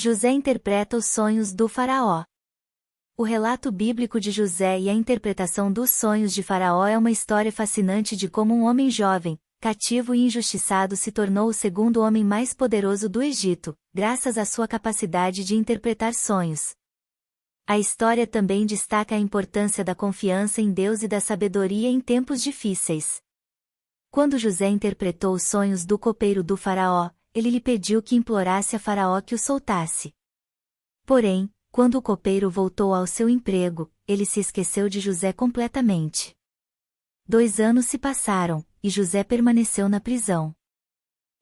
José interpreta os sonhos do faraó. O relato bíblico de José e a interpretação dos sonhos de Faraó é uma história fascinante de como um homem jovem, cativo e injustiçado se tornou o segundo homem mais poderoso do Egito, graças à sua capacidade de interpretar sonhos. A história também destaca a importância da confiança em Deus e da sabedoria em tempos difíceis. Quando José interpretou os sonhos do copeiro do Faraó, ele lhe pediu que implorasse a Faraó que o soltasse. Porém, quando o copeiro voltou ao seu emprego, ele se esqueceu de José completamente. 2 anos se passaram, e José permaneceu na prisão.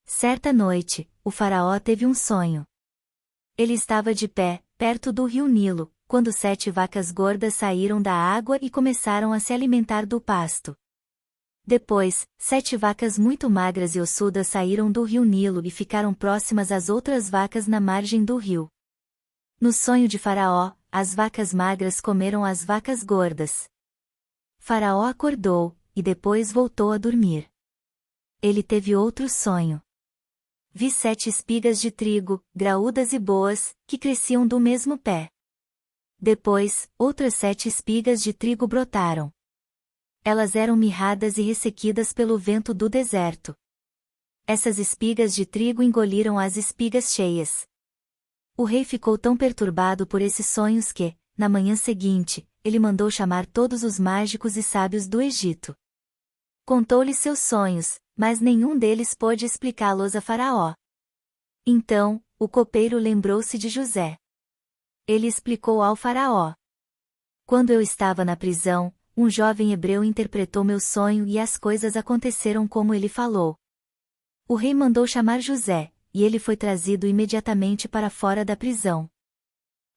Certa noite, o faraó teve um sonho. Ele estava de pé, perto do rio Nilo, quando 7 vacas gordas saíram da água e começaram a se alimentar do pasto. Depois, 7 vacas muito magras e ossudas saíram do rio Nilo e ficaram próximas às outras vacas na margem do rio. No sonho de Faraó, as vacas magras comeram as vacas gordas. Faraó acordou, e depois voltou a dormir. Ele teve outro sonho. Vi 7 espigas de trigo, graúdas e boas, que cresciam do mesmo pé. Depois, outras 7 espigas de trigo brotaram. Elas eram mirradas e ressequidas pelo vento do deserto. Essas espigas de trigo engoliram as espigas cheias. O rei ficou tão perturbado por esses sonhos que, na manhã seguinte, ele mandou chamar todos os mágicos e sábios do Egito. Contou-lhes seus sonhos, mas nenhum deles pôde explicá-los a Faraó. Então, o copeiro lembrou-se de José. Ele explicou ao Faraó: quando eu estava na prisão, um jovem hebreu interpretou meu sonho e as coisas aconteceram como ele falou. O rei mandou chamar José, e ele foi trazido imediatamente para fora da prisão.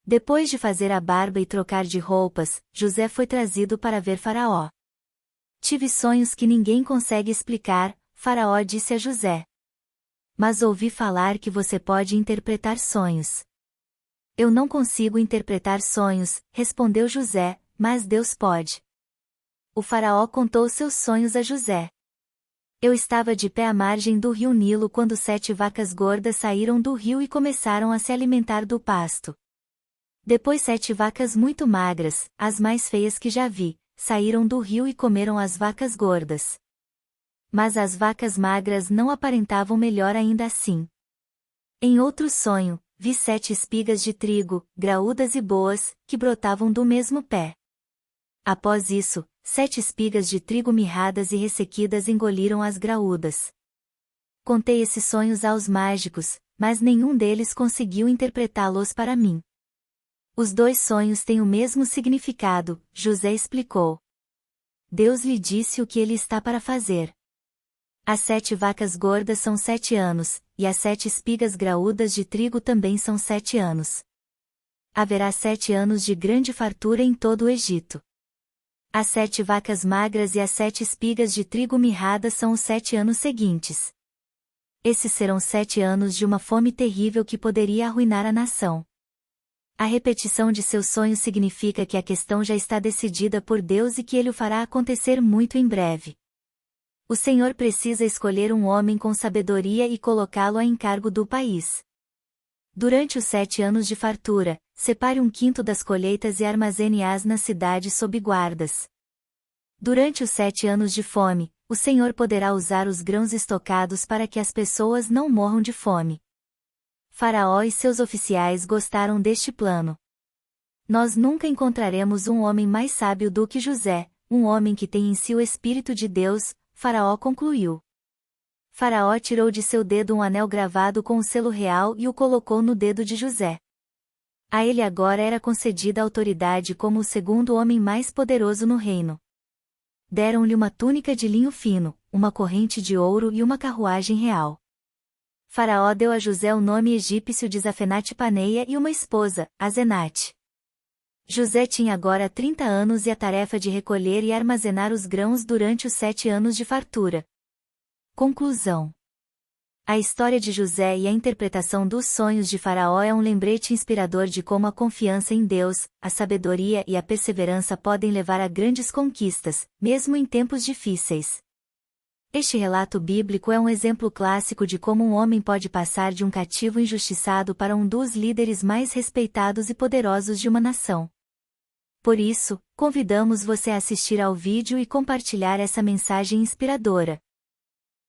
Depois de fazer a barba e trocar de roupas, José foi trazido para ver Faraó. Tive sonhos que ninguém consegue explicar, Faraó disse a José. Mas ouvi falar que você pode interpretar sonhos. Eu não consigo interpretar sonhos, respondeu José, mas Deus pode. O Faraó contou seus sonhos a José. Eu estava de pé à margem do rio Nilo quando 7 vacas gordas saíram do rio e começaram a se alimentar do pasto. Depois 7 vacas muito magras, as mais feias que já vi, saíram do rio e comeram as vacas gordas. Mas as vacas magras não aparentavam melhor ainda assim. Em outro sonho, vi 7 espigas de trigo, graúdas e boas, que brotavam do mesmo pé. Após isso, 7 espigas de trigo mirradas e ressequidas engoliram as graúdas. Contei esses sonhos aos mágicos, mas nenhum deles conseguiu interpretá-los para mim. Os 2 sonhos têm o mesmo significado, José explicou. Deus lhe disse o que ele está para fazer. As 7 vacas gordas são 7 anos, e as 7 espigas graúdas de trigo também são 7 anos. Haverá 7 anos de grande fartura em todo o Egito. As 7 vacas magras e as 7 espigas de trigo mirradas são os 7 anos seguintes. Esses serão 7 anos de uma fome terrível que poderia arruinar a nação. A repetição de seu sonho significa que a questão já está decidida por Deus e que ele o fará acontecer muito em breve. O Senhor precisa escolher um homem com sabedoria e colocá-lo a encargo do país. Durante os 7 anos de fartura, separe 1/5 das colheitas e armazene-as na cidade sob guardas. Durante os 7 anos de fome, o Senhor poderá usar os grãos estocados para que as pessoas não morram de fome. Faraó e seus oficiais gostaram deste plano. Nós nunca encontraremos um homem mais sábio do que José, um homem que tem em si o Espírito de Deus, Faraó concluiu. Faraó tirou de seu dedo um anel gravado com o selo real e o colocou no dedo de José. A ele agora era concedida a autoridade como o segundo homem mais poderoso no reino. Deram-lhe uma túnica de linho fino, uma corrente de ouro e uma carruagem real. Faraó deu a José o nome egípcio de Zafenate-Paneia e uma esposa, Azenate. José tinha agora 30 anos e a tarefa de recolher e armazenar os grãos durante os 7 anos de fartura. Conclusão. A história de José e a interpretação dos sonhos de Faraó é um lembrete inspirador de como a confiança em Deus, a sabedoria e a perseverança podem levar a grandes conquistas, mesmo em tempos difíceis. Este relato bíblico é um exemplo clássico de como um homem pode passar de um cativo injustiçado para um dos líderes mais respeitados e poderosos de uma nação. Por isso, convidamos você a assistir ao vídeo e compartilhar essa mensagem inspiradora,